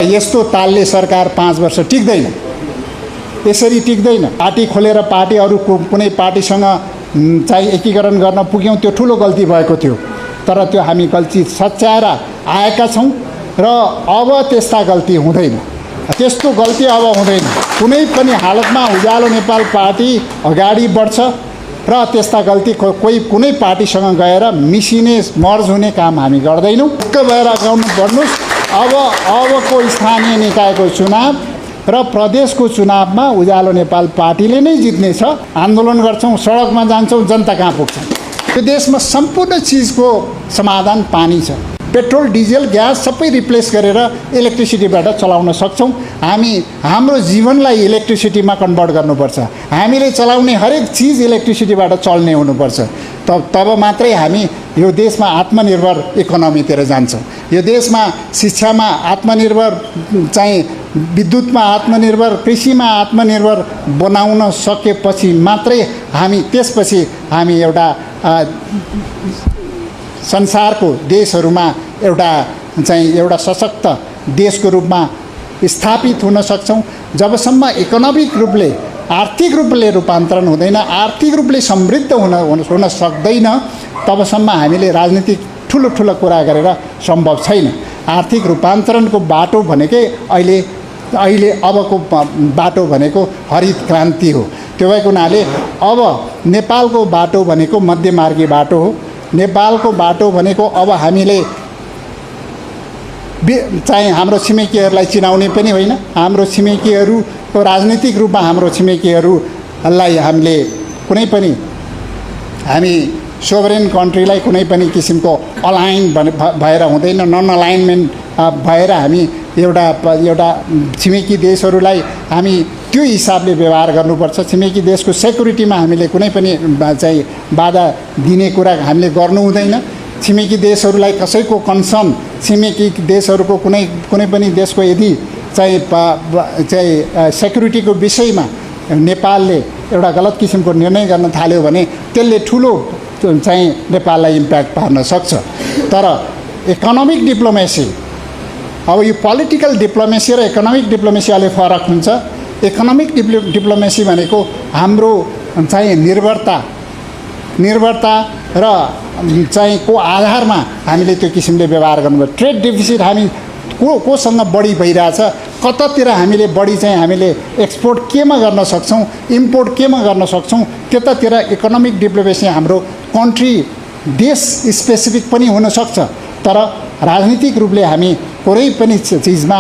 यस्तो तालले सरकार 5 वर्ष टिक्दैन, यसरी टिक्दैन। पार्टी खोलेर पार्टी अरू कुनै पार्टीसँग चाहिँ एकीकरण गर्न पुग्यौँ, त्यो ठुलो गल्ती भएको थियो। तर त्यो हामी गल्ती सच्याएर आएका छौँ र अब त्यस्ता गल्ती हुँदैन, त्यस्तो गल्ती अब हुँदैन। कुनै पनि हालतमा उज्यालो नेपाल पार्टी अगाडि बढ्छ र त्यस्ता गल्ती कोही कुनै पार्टीसँग गएर मिसिने मर्ज हुने काम हामी गर्दैनौँ। ढुक्क भएर अगाउनु बढ्नुहोस्। अबको स्थानीय निकायको चुनाव र प्रदेशको चुनावमा उज्यालो नेपाल पार्टीले नै जित्नेछ। आन्दोलन गर्छौँ, सडकमा जान्छौँ, जनता कहाँ पुग्छ? यो देशमा सम्पूर्ण चिजको समाधान पानी छ। पेट्रोल, डिजेल, ग्यास सबै रिप्लेस गरेर इलेक्ट्रिसिटीबाट चलाउन सक्छौँ। हामी हाम्रो जीवनलाई इलेक्ट्रिसिटीमा कन्भर्ट गर्नुपर्छ। हामीले चलाउने हरेक चिज इलेक्ट्रिसिटीबाट चल्ने हुनुपर्छ। तब मात्रै हामी यो देशमा आत्मनिर्भर इकोनोमीतिर जान्छौँ। यो देशमा शिक्षामा आत्मनिर्भर, चाहिँ विद्युतमा आत्मनिर्भर, कृषिमा आत्मनिर्भर बनाउन सकेपछि मात्रै त्यसपछि हामी एउटा संसारको देशहरूमा एउटा सशक्त देशको रूपमा स्थापित हुन सक्छौँ। जबसम्म इकोनोमिक रूपले, आर्थिक रूपले रूपान्तरण हुँदैन, आर्थिक रूपले समृद्ध हुन सक्दैन, तबसम्म हामीले राजनीतिक ठुलो कुरा गरेर सम्भव छैन। आर्थिक रूपान्तरणको बाटो भनेकै अहिले अबको बाटो भनेको हरित क्रान्ति हो। त्यो भएको हुनाले अब नेपालको बाटो भनेको मध्यमार्गी बाटो हो। नेपालको बाटो भनेको अब हामीले चाहिँ हाम्रो छिमेकीहरूलाई चिनाउने पनि होइन। हाम्रो छिमेकीहरूको राजनीतिक रूपमा हाम्रो छिमेकीहरूलाई हामीले कुनै पनि सोभरेन कन्ट्रीलाई कुनै पनि किसिमको अलाइन भएर हुँदैन। नन अलाइनमेन्ट भएर हामी एउटा छिमेकी देशहरूलाई हामी त्यो हिसाबले व्यवहार गर्नुपर्छ। छिमेकी देशको सेक्युरिटीमा हामीले कुनै पनि चाहिँ बाधा दिने कुरा हामीले गर्नु हुँदैन। छिमेकी देशहरूलाई कसैको कन्सर्न, छिमेकी देशहरूको कुनै पनि देशको यदि चाहिँ सेक्युरिटीको विषयमा नेपालले एउटा गलत किसिमको निर्णय गर्न थाल्यो भने त्यसले ठुलो चाहिँ नेपाललाई इम्प्याक्ट पार्न सक्छ। तर इकोनोमिक डिप्लोमेसी, अब यो पोलिटिकल डिप्लोमेसी र इकोनोमिक डिप्लोमेसी अलि फरक हुन्छ। इकोनोमिक डिप्लोमेसी भनेको हाम्रो चाहिँ निर्भरता र चाहिँ को आधारमा हामीले त्यो किसिमले व्यवहार गर्नुपर्छ। ट्रेड डिफिसिट हामी कोसँग बढी भइरहेछ, कतातिर हामीले बढी चाहिँ हामीले एक्सपोर्ट केमा गर्न सक्छौँ, इम्पोर्ट केमा गर्न सक्छौँ, त्यतातिर इकोनोमिक डिप्लोमेसी हाम्रो कन्ट्री देश स्पेसिफिक पनि हुनसक्छ। तर राजनीतिक रूपले हामी कुनै पनि चिजमा